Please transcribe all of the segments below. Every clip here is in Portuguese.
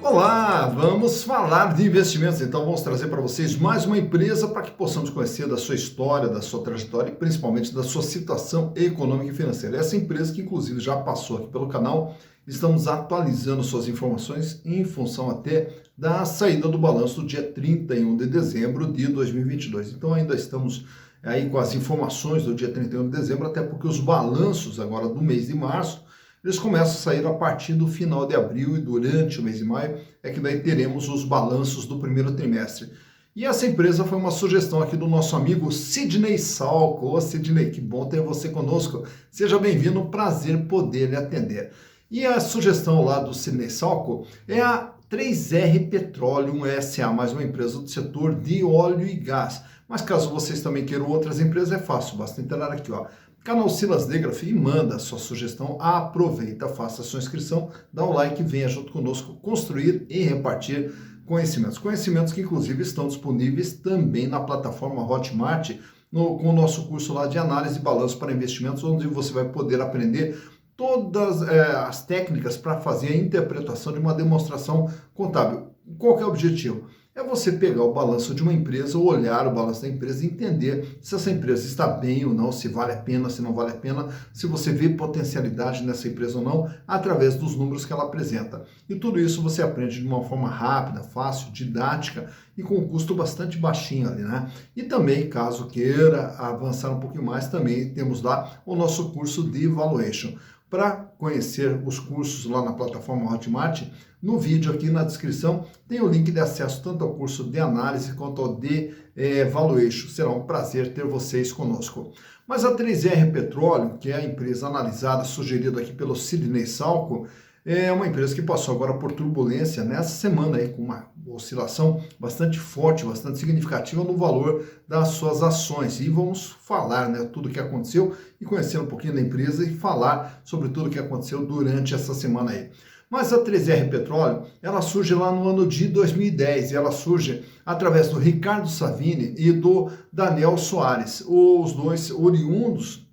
Olá, vamos falar de investimentos. Então, vamos trazer para vocês mais uma empresa para que possamos conhecer da sua história, da sua trajetória e principalmente da sua situação econômica e financeira. Essa empresa que, inclusive, já passou aqui pelo canal, estamos atualizando suas informações em função até da saída do balanço do dia 31 de dezembro de 2022. Então, ainda estamos aí com as informações do dia 31 de dezembro, até porque os balanços agora do mês de março eles começam a sair a partir do final de abril e durante o mês de maio é que daí teremos os balanços do primeiro trimestre. E essa empresa foi uma sugestão aqui do nosso amigo Sidney Salco. Ô Sidney, que bom ter você conosco. Seja bem-vindo, prazer poder lhe atender. E a sugestão lá do Sidney Salco é a 3R Petroleum SA, mais uma empresa do setor de óleo e gás. Mas caso vocês também queiram outras empresas, é fácil, basta entrar aqui, ó. Canal Silas Degraf e manda a sua sugestão, aproveita, faça a sua inscrição, dá o like, venha junto conosco construir e repartir conhecimentos. Conhecimentos que inclusive estão disponíveis também na plataforma Hotmart, com o nosso curso lá de análise de balanço para investimentos, onde você vai poder aprender todas as técnicas para fazer a interpretação de uma demonstração contábil. Qual que é o objetivo? É você pegar o balanço de uma empresa, olhar o balanço da empresa e entender se essa empresa está bem ou não, se vale a pena, se não vale a pena, se você vê potencialidade nessa empresa ou não, através dos números que ela apresenta. E tudo isso você aprende de uma forma rápida, fácil, didática e com um custo bastante baixinho ali, né? E também, caso queira avançar um pouquinho mais, também temos lá o nosso curso de Valuation. Para conhecer os cursos lá na plataforma Hotmart, no vídeo aqui na descrição tem o link de acesso tanto ao curso de análise quanto ao de Valuation. Será um prazer ter vocês conosco. Mas a 3R Petróleo, que é a empresa analisada, sugerida aqui pelo Sidney Salco, é uma empresa que passou agora por turbulência nessa semana aí, com uma oscilação bastante forte, bastante significativa no valor das suas ações. E vamos falar, né, tudo o que aconteceu e conhecer um pouquinho da empresa e falar sobre tudo o que aconteceu durante essa semana aí. Mas a 3R Petróleo, ela surge lá no ano de 2010 e ela surge através do Ricardo Savini e do Daniel Soares, os dois oriundos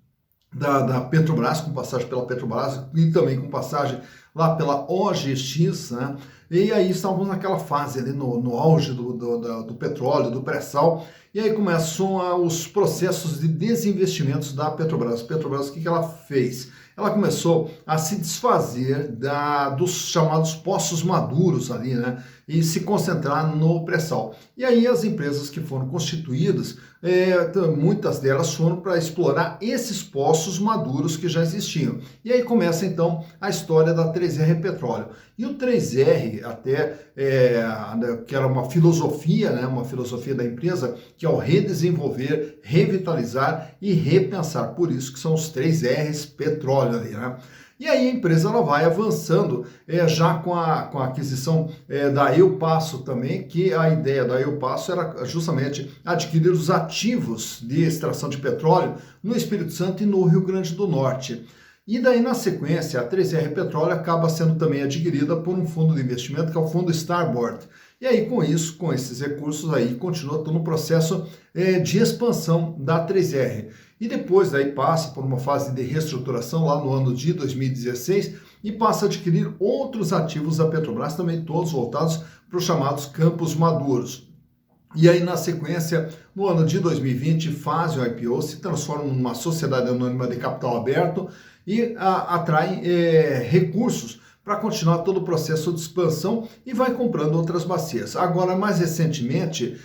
da Petrobras, com passagem pela Petrobras e também com passagem lá pela OGX, né? E aí estávamos naquela fase ali no auge do petróleo, do pré-sal, e aí começam os processos de desinvestimentos da Petrobras. Petrobras, o que ela fez? Ela começou a se desfazer dos chamados poços maduros ali, né? E se concentrar no pré-sal. E aí as empresas que foram constituídas, muitas delas foram para explorar esses poços maduros que já existiam. E aí começa então a história da 3R Petróleo. E o 3R até, que era uma filosofia, né? Uma filosofia da empresa, que é o redesenvolver, revitalizar e repensar. Por isso que são os 3Rs Petróleo ali, né? E aí a empresa ela vai avançando já com a aquisição da Eu Passo também, que a ideia da Eu Passo era justamente adquirir os ativos de extração de petróleo no Espírito Santo e no Rio Grande do Norte. E daí, na sequência, a 3R Petróleo acaba sendo também adquirida por um fundo de investimento, que é o fundo Starboard. E aí, com isso, com esses recursos aí, continua todo o processo de expansão da 3R. E depois daí passa por uma fase de reestruturação lá no ano de 2016 e passa a adquirir outros ativos da Petrobras, também todos voltados para os chamados campos maduros. E aí, na sequência, no ano de 2020, faz o IPO, se transforma numa sociedade anônima de capital aberto e atrai recursos para continuar todo o processo de expansão e vai comprando outras bacias. Agora, mais recentemente,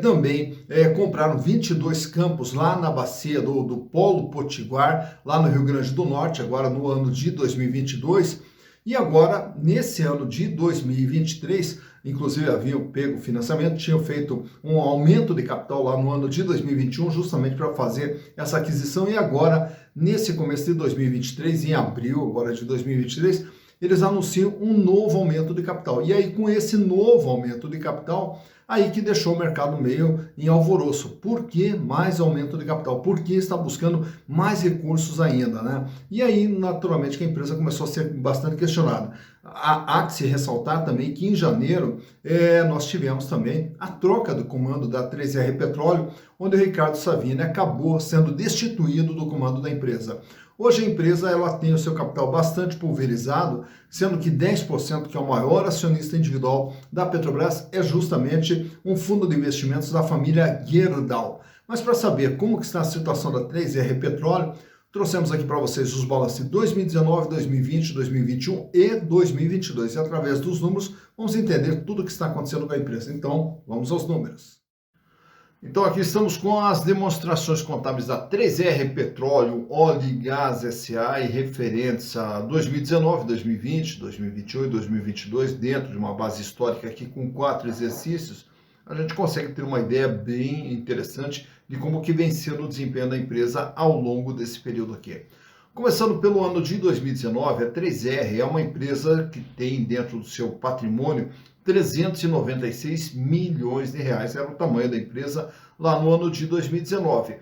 também compraram 22 campos lá na bacia do Polo Potiguar, lá no Rio Grande do Norte, agora no ano de 2022. E agora, nesse ano de 2023, inclusive haviam pego financiamento, tinham feito um aumento de capital lá no ano de 2021, justamente para fazer essa aquisição. E agora, nesse começo de 2023, em abril agora de 2023, eles anunciam um novo aumento de capital. E aí, com esse novo aumento de capital, aí que deixou o mercado meio em alvoroço. Por que mais aumento de capital? Por que está buscando mais recursos ainda, né? E aí, naturalmente, que a empresa começou a ser bastante questionada. Há que se ressaltar também que em janeiro nós tivemos também a troca do comando da 3R Petróleo, onde o Ricardo Savini acabou sendo destituído do comando da empresa. Hoje a empresa ela tem o seu capital bastante pulverizado, sendo que 10%, que é o maior acionista individual da Petrobras, é justamente um fundo de investimentos da família Gerdau. Mas para saber como que está a situação da 3R Petróleo, trouxemos aqui para vocês os balanços de 2019, 2020, 2021 e 2022. E através dos números, vamos entender tudo o que está acontecendo com a empresa. Então, vamos aos números. Então aqui estamos com as demonstrações contábeis da 3R Petróleo, Óleo e Gás S.A. e referentes a 2019, 2020, 2021 e 2022, dentro de uma base histórica aqui com 4 exercícios, a gente consegue ter uma ideia bem interessante de como que vem sendo o desempenho da empresa ao longo desse período aqui. Começando pelo ano de 2019, a 3R é uma empresa que tem dentro do seu patrimônio 396 milhões de reais, era o tamanho da empresa lá no ano de 2019.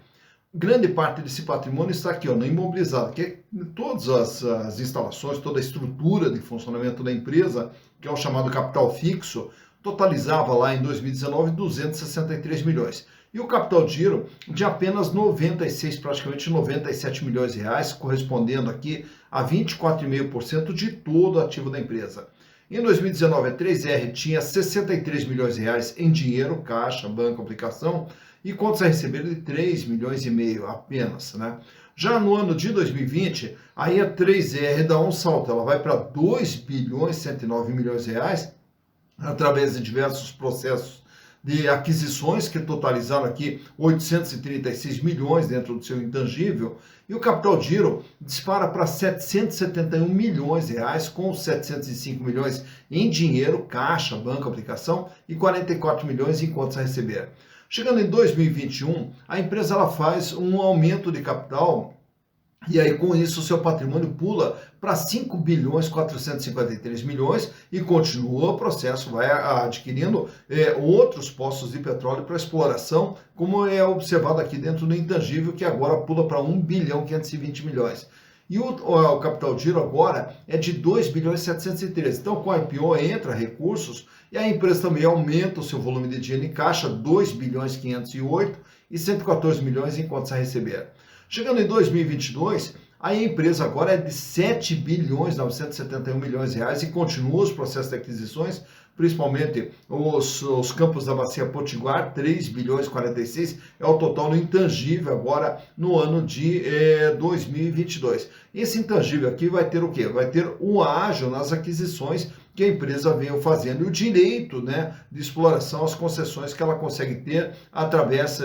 Grande parte desse patrimônio está aqui, no imobilizado, que é todas as instalações, toda a estrutura de funcionamento da empresa, que é o chamado capital fixo, totalizava lá em 2019 263 milhões. E o capital de giro de apenas 96, praticamente 97 milhões de reais, correspondendo aqui a 24,5% de todo o ativo da empresa. Em 2019, a 3R tinha 63 milhões de reais em dinheiro, caixa, banco, aplicação, e contas a receber de 3 milhões e meio apenas, né? Já no ano de 2020, aí a 3R dá um salto, ela vai para 2 bilhões e 109 milhões de reais, através de diversos processos de aquisições que totalizaram aqui 836 milhões dentro do seu intangível, e o capital de giro dispara para 771 milhões de reais, com 705 milhões em dinheiro, caixa, banco, aplicação, e 44 milhões em contas a receber. Chegando em 2021, a empresa ela faz um aumento de capital, e aí, com isso, o seu patrimônio pula para 5 bilhões 453 milhões e continua o processo, vai adquirindo outros poços de petróleo para exploração, como é observado aqui dentro do intangível, que agora pula para 1 bilhão 520 milhões. E o capital de giro agora é de 2 bilhões 713. Então, com a IPO entra recursos e a empresa também aumenta o seu volume de dinheiro em caixa, 2 bilhões 508 e 114 milhões em contas a receber. Chegando em 2022, a empresa agora é de 7 bilhões 971 milhões de reais e continua os processos de aquisições, principalmente os campos da Bacia Potiguar, 3 bilhões 46, é o total no intangível agora no ano de 2022. Esse intangível aqui vai ter o quê? Vai ter o ágio nas aquisições que a empresa veio fazendo e o direito, né, de exploração, as concessões que ela consegue ter através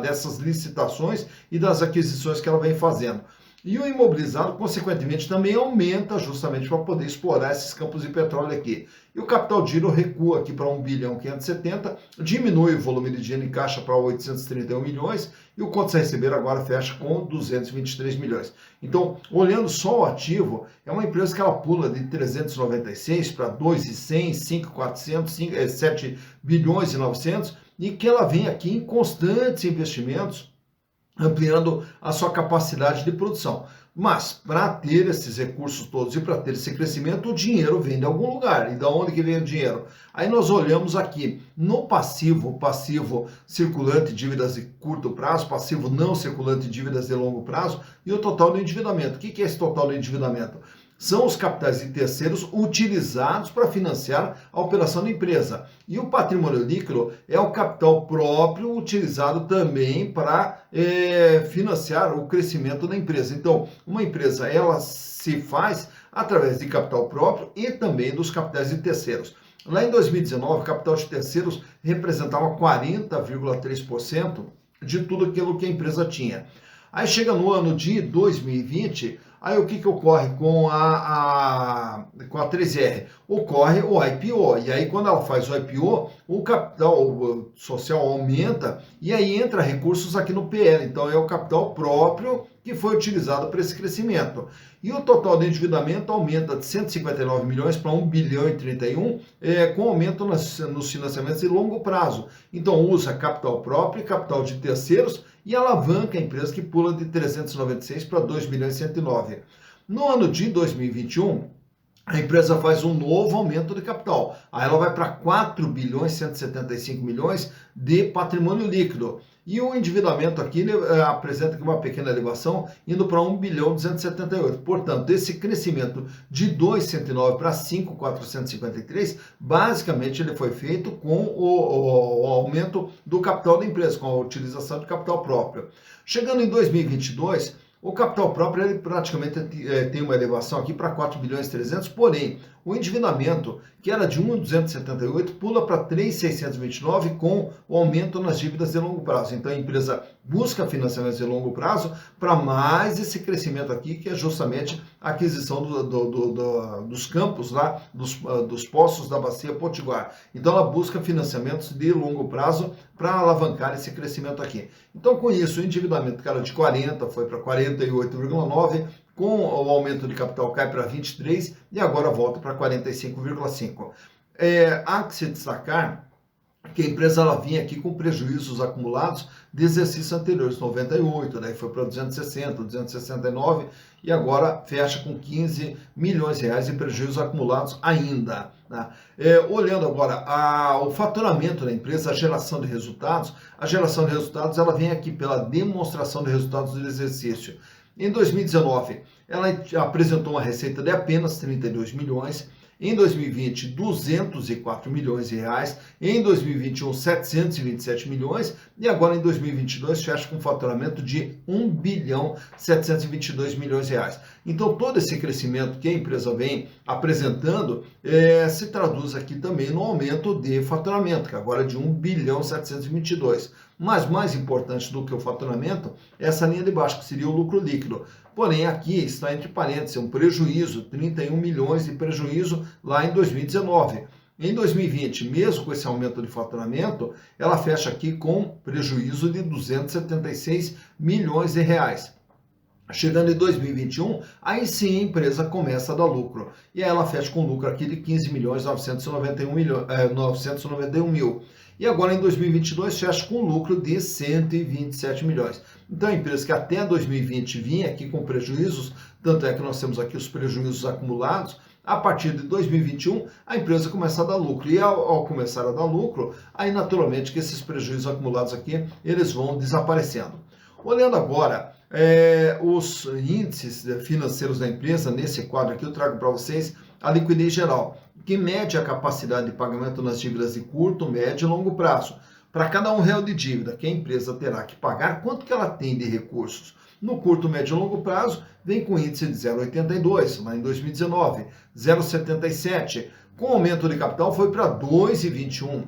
dessas licitações e das aquisições que ela vem fazendo. E o imobilizado, consequentemente, também aumenta justamente para poder explorar esses campos de petróleo aqui. E o capital de giro recua aqui para 1 bilhão 570, diminui o volume de dinheiro em caixa para 831 milhões e o contas a receber agora fecha com 223 milhões. Então, olhando só o ativo, é uma empresa que ela pula de 396 para 2,100, 5,400, 7 bilhões e 900 e que ela vem aqui em constantes investimentos, ampliando a sua capacidade de produção. Mas, para ter esses recursos todos e para ter esse crescimento, o dinheiro vem de algum lugar. E de onde que vem o dinheiro? Aí nós olhamos aqui no passivo circulante, dívidas de curto prazo, passivo não circulante, dívidas de longo prazo, e o total do endividamento. O que é esse total do endividamento? São os capitais de terceiros utilizados para financiar a operação da empresa. E o patrimônio líquido é o capital próprio utilizado também para financiar o crescimento da empresa. Então, uma empresa ela se faz através de capital próprio e também dos capitais de terceiros. Lá em 2019, o capital de terceiros representava 40,3% de tudo aquilo que a empresa tinha. Aí chega no ano de 2020, aí o que ocorre com a 3R? Ocorre o IPO, e aí quando ela faz o IPO, o capital social aumenta e aí entra recursos aqui no PL, então é o capital próprio que foi utilizado para esse crescimento. E o total de endividamento aumenta de 159 milhões para 1 bilhão e 31, com aumento nos financiamentos de longo prazo. Então usa capital próprio e capital de terceiros e alavanca a empresa que pula de 396 para 2 bilhões e 109. No ano de 2021, a empresa faz um novo aumento de capital. Aí ela vai para 4 bilhões e 175 milhões de patrimônio líquido. E o endividamento aqui apresenta aqui uma pequena elevação, indo para 1 bilhão 278. Portanto, esse crescimento de 2,109 para 5,453, basicamente ele foi feito com o aumento do capital da empresa, com a utilização de capital próprio. Chegando em 2022, o capital próprio ele praticamente tem uma elevação aqui para 4 bilhões 300, porém, o endividamento, que era de 1,278, pula para 3,629 com o aumento nas dívidas de longo prazo. Então, a empresa busca financiamentos de longo prazo para mais esse crescimento aqui, que é justamente a aquisição dos campos lá, dos poços da bacia Potiguar. Então, ela busca financiamentos de longo prazo para alavancar esse crescimento aqui. Então, com isso, o endividamento que era de 40 foi para 48,9, com o aumento de capital cai para 23 e agora volta para 45,5. Há que se destacar que a empresa ela vinha aqui com prejuízos acumulados de exercícios anteriores, 98, daí foi para 260, 269 e agora fecha com 15 milhões de reais em prejuízos acumulados ainda. Né? Olhando agora o faturamento da empresa, a geração de resultados ela vem aqui pela demonstração de resultados do exercício. Em 2019, ela apresentou uma receita de apenas 32 milhões. Em 2020, 204 milhões de reais. Em 2021, 727 milhões. E agora, em 2022, fecha com um faturamento de 1 bilhão 722 milhões de reais. Então, todo esse crescimento que a empresa vem apresentando se traduz aqui também no aumento de faturamento, que agora é de 1 bilhão 722. Mas mais importante do que o faturamento é essa linha de baixo, que seria o lucro líquido. Porém, aqui está entre parênteses, um prejuízo, 31 milhões de prejuízo lá em 2019. Em 2020, mesmo com esse aumento de faturamento, ela fecha aqui com prejuízo de 276 milhões de reais. Chegando em 2021, aí sim a empresa começa a dar lucro. E aí ela fecha com lucro aqui de 15 milhões 991 mil. E agora em 2022 fecha com lucro de 127 milhões. Então a empresa que até 2020 vinha aqui com prejuízos, tanto é que nós temos aqui os prejuízos acumulados, a partir de 2021 a empresa começa a dar lucro. E ao começar a dar lucro, aí naturalmente que esses prejuízos acumulados aqui, eles vão desaparecendo. Olhando agora os índices financeiros da empresa, nesse quadro aqui eu trago para vocês a liquidez geral, que mede a capacidade de pagamento nas dívidas de curto, médio e longo prazo. Para cada R$1 de dívida que a empresa terá que pagar, quanto que ela tem de recursos? No curto, médio e longo prazo, vem com índice de 0,82, lá em 2019, 0,77. Com aumento de capital foi para 2,21.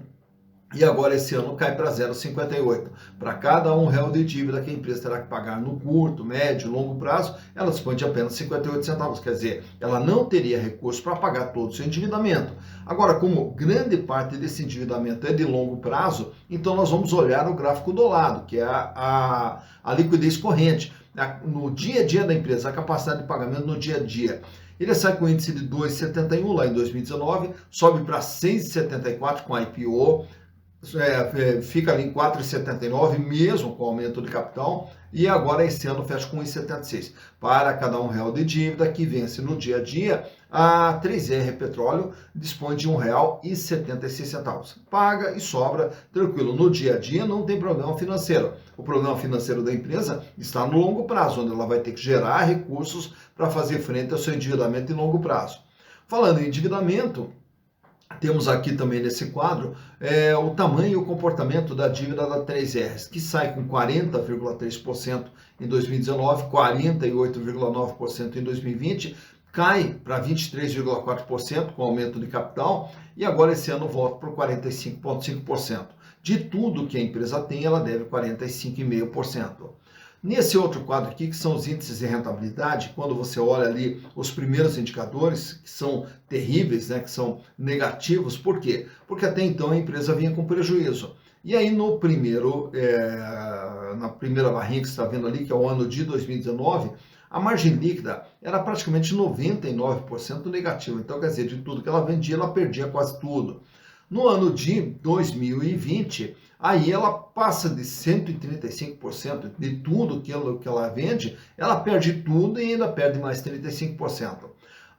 E agora esse ano cai para 0,58. Para cada R$1 de dívida que a empresa terá que pagar no curto, médio e longo prazo, ela dispõe de apenas 58 centavos. Quer dizer, ela não teria recurso para pagar todo o seu endividamento. Agora, como grande parte desse endividamento é de longo prazo, então nós vamos olhar o gráfico do lado, que é a liquidez corrente. No dia a dia da empresa, a capacidade de pagamento no dia a dia. Ele sai com índice de 2,71 lá em 2019, sobe para 6,74 com a IPO, fica ali em 4,79, mesmo com o aumento de capital, e agora esse ano fecha com 1,76. Para cada R$1 de dívida que vence no dia a dia, a 3R Petróleo dispõe de R$1,76. Paga e sobra, tranquilo. No dia a dia não tem problema financeiro. O problema financeiro da empresa está no longo prazo, onde ela vai ter que gerar recursos para fazer frente ao seu endividamento em longo prazo. Falando em endividamento, temos aqui também nesse quadro o tamanho e o comportamento da dívida da 3Rs, que sai com 40,3% em 2019, 48,9% em 2020, cai para 23,4% com aumento de capital e agora esse ano volta para 45,5%. De tudo que a empresa tem, ela deve 45,5%. Nesse outro quadro aqui, que são os índices de rentabilidade, quando você olha ali os primeiros indicadores, que são terríveis, né, que são negativos, por quê? Porque até então a empresa vinha com prejuízo. E aí na primeira barrinha que você está vendo ali, que é o ano de 2019, a margem líquida era praticamente 99% negativa. Então, quer dizer, de tudo que ela vendia, ela perdia quase tudo. No ano de 2020, aí ela passa de 135% de tudo que ela vende, ela perde tudo e ainda perde mais 35%.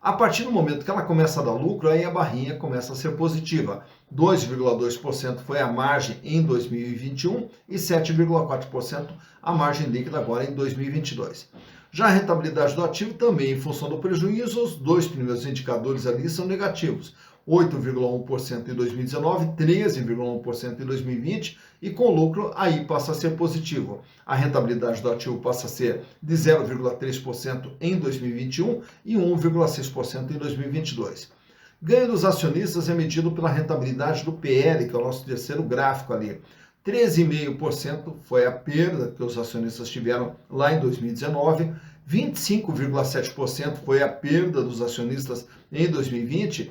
A partir do momento que ela começa a dar lucro, aí a barrinha começa a ser positiva. 2,2% foi a margem em 2021 e 7,4% a margem líquida agora em 2022. Já a rentabilidade do ativo também, em função do prejuízo, os dois primeiros indicadores ali são negativos. 8,1% em 2019, 13,1% em 2020 e com lucro aí passa a ser positivo. A rentabilidade do ativo passa a ser de 0,3% em 2021 e 1,6% em 2022. Ganho dos acionistas é medido pela rentabilidade do PL, que é o nosso terceiro gráfico ali. 13,5% foi a perda que os acionistas tiveram lá em 2019, 25,7% foi a perda dos acionistas em 2020,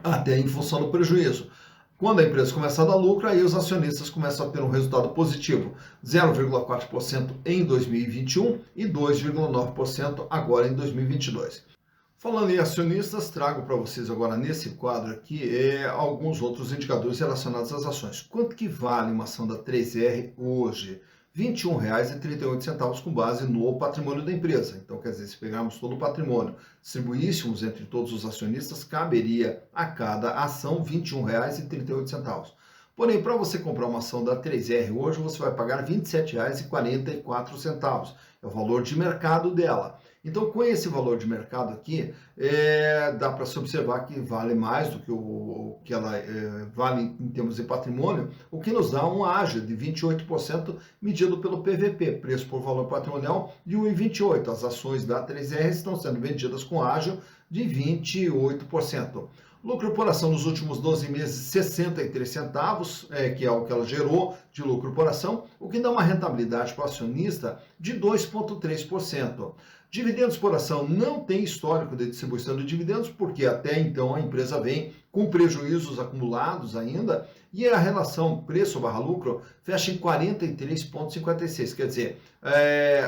até em função do prejuízo. Quando a empresa começa a dar lucro, aí os acionistas começam a ter um resultado positivo, 0,4% em 2021 e 2,9% agora em 2022. Falando em acionistas, trago para vocês agora nesse quadro aqui alguns outros indicadores relacionados às ações. Quanto que vale uma ação da 3R hoje? R$ 21,38 com base no patrimônio da empresa. Então, quer dizer, se pegarmos todo o patrimônio, distribuíssemos entre todos os acionistas, caberia a cada ação R$ 21,38. Porém, para você comprar uma ação da 3R hoje, você vai pagar R$ 27,44. É o valor de mercado dela. Então, com esse valor de mercado aqui, dá para se observar que vale mais do que o que ela vale em termos de patrimônio, o que nos dá um ágio de 28% medido pelo PVP, preço por valor patrimonial, de 1,28. As ações da 3R estão sendo vendidas com ágio de 28%. Lucro por ação nos últimos 12 meses, 63 centavos, que é o que ela gerou de lucro por ação, o que dá uma rentabilidade para o acionista de 2,3%. Dividendos por ação não tem histórico de distribuição de dividendos, porque até então a empresa vem com prejuízos acumulados ainda, e a relação preço/lucro fecha em 43,56. Quer dizer,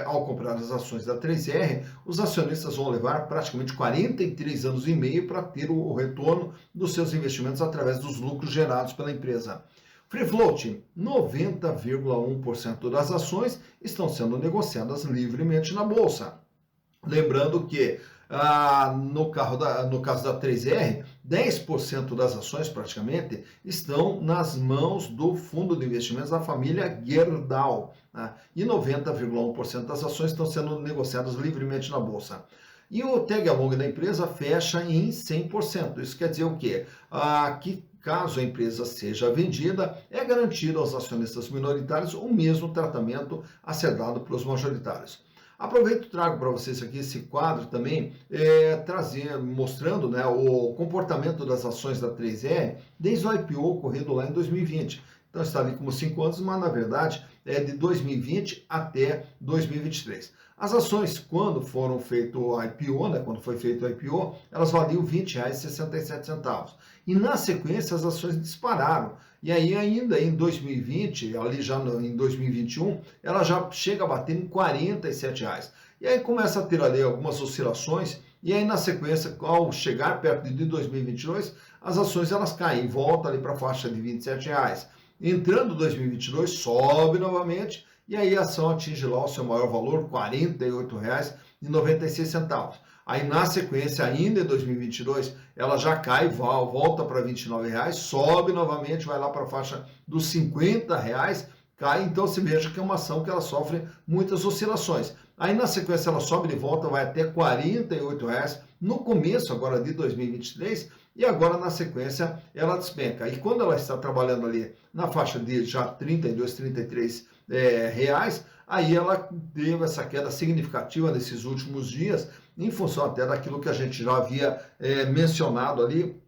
ao comprar as ações da 3R, os acionistas vão levar praticamente 43 anos e meio para ter o retorno dos seus investimentos através dos lucros gerados pela empresa. Free float, 90,1% das ações estão sendo negociadas livremente na bolsa. Lembrando que no caso da 3R, 10% das ações praticamente estão nas mãos do fundo de investimentos da família Gerdau, né? E 90,1% das ações estão sendo negociadas livremente na bolsa. E o tag along da empresa fecha em 100%. Isso quer dizer o quê? Que caso a empresa seja vendida, é garantido aos acionistas minoritários o mesmo tratamento a ser dado para os majoritários. Aproveito e trago para vocês aqui esse quadro também, mostrando, né, o comportamento das ações da 3R desde o IPO ocorrido lá em 2020. Então está ali como 5 anos, mas na verdade é de 2020 até 2023. As ações, quando foram feito o IPO, né, quando foi feito o IPO, elas valiam R$ 20,67. E na sequência as ações dispararam. E aí ainda em 2020, ali já em 2021, ela já chega a bater em R$ 47. E aí começa a ter ali algumas oscilações, e aí na sequência, ao chegar perto de 2022, as ações elas caem, voltam ali para a faixa de R$ 27. Entrando 2022, sobe novamente, e aí a ação atinge lá o seu maior valor, R$ 48,96. Aí na sequência, ainda em 2022, ela já cai, volta para R$ 29, sobe novamente, vai lá para a faixa dos R$ 50, cai, então se veja que é uma ação que ela sofre muitas oscilações. Aí na sequência ela sobe de volta, vai até R$ 48, no começo agora de 2023, e agora na sequência ela despenca. E quando ela está trabalhando ali na faixa de já 32, 33 reais, aí ela teve essa queda significativa nesses últimos dias, em função até daquilo que a gente já havia mencionado ali,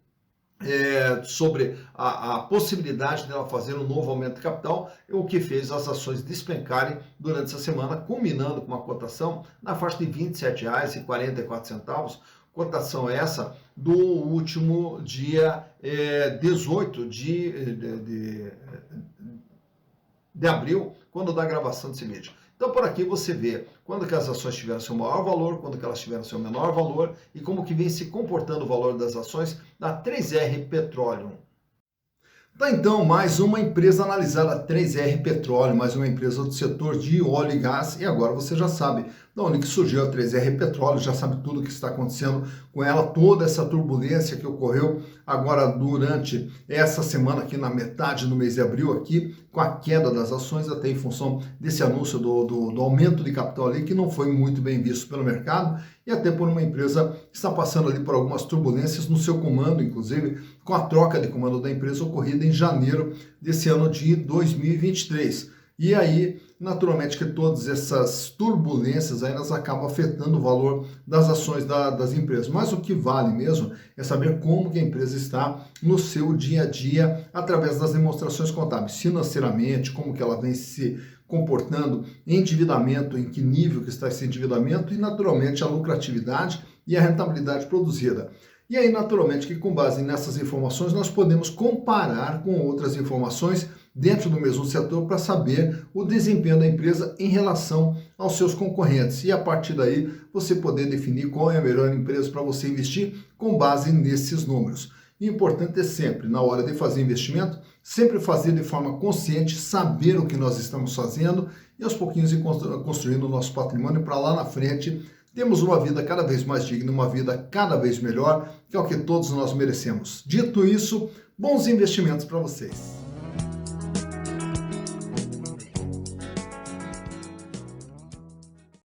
sobre a possibilidade dela fazer um novo aumento de capital, o que fez as ações despencarem durante essa semana, culminando com uma cotação na faixa de R$ 27,44, cotação essa do último dia 18 de abril, quando da gravação desse vídeo. Então, por aqui você vê quando que as ações tiveram seu maior valor, quando que elas tiveram seu menor valor e como que vem se comportando o valor das ações da 3R Petroleum. Tá, então, mais uma empresa analisada, 3R Petróleo, mais uma empresa do setor de óleo e gás. E agora você já sabe, da onde que surgiu a 3R Petróleo, já sabe tudo o que está acontecendo com ela, toda essa turbulência que ocorreu agora durante essa semana aqui na metade do mês de abril aqui, com a queda das ações, até em função desse anúncio do aumento de capital ali, que não foi muito bem visto pelo mercado, e até por uma empresa que está passando ali por algumas turbulências no seu comando, inclusive com a troca de comando da empresa ocorrida em janeiro desse ano de 2023. E aí, naturalmente, que todas essas turbulências aí, elas acabam afetando o valor das ações das empresas. Mas o que vale mesmo é saber como que a empresa está no seu dia a dia, através das demonstrações contábeis, financeiramente, como que ela vem se comportando, endividamento, em que nível que está esse endividamento e, naturalmente, a lucratividade e a rentabilidade produzida. E aí, naturalmente, que com base nessas informações, nós podemos comparar com outras informações dentro do mesmo setor para saber o desempenho da empresa em relação aos seus concorrentes. E a partir daí, você poder definir qual é a melhor empresa para você investir com base nesses números. E o importante é sempre, na hora de fazer investimento, sempre fazer de forma consciente, saber o que nós estamos fazendo e aos pouquinhos ir construindo o nosso patrimônio para lá na frente temos uma vida cada vez mais digna, uma vida cada vez melhor, que é o que todos nós merecemos. Dito isso, bons investimentos para vocês.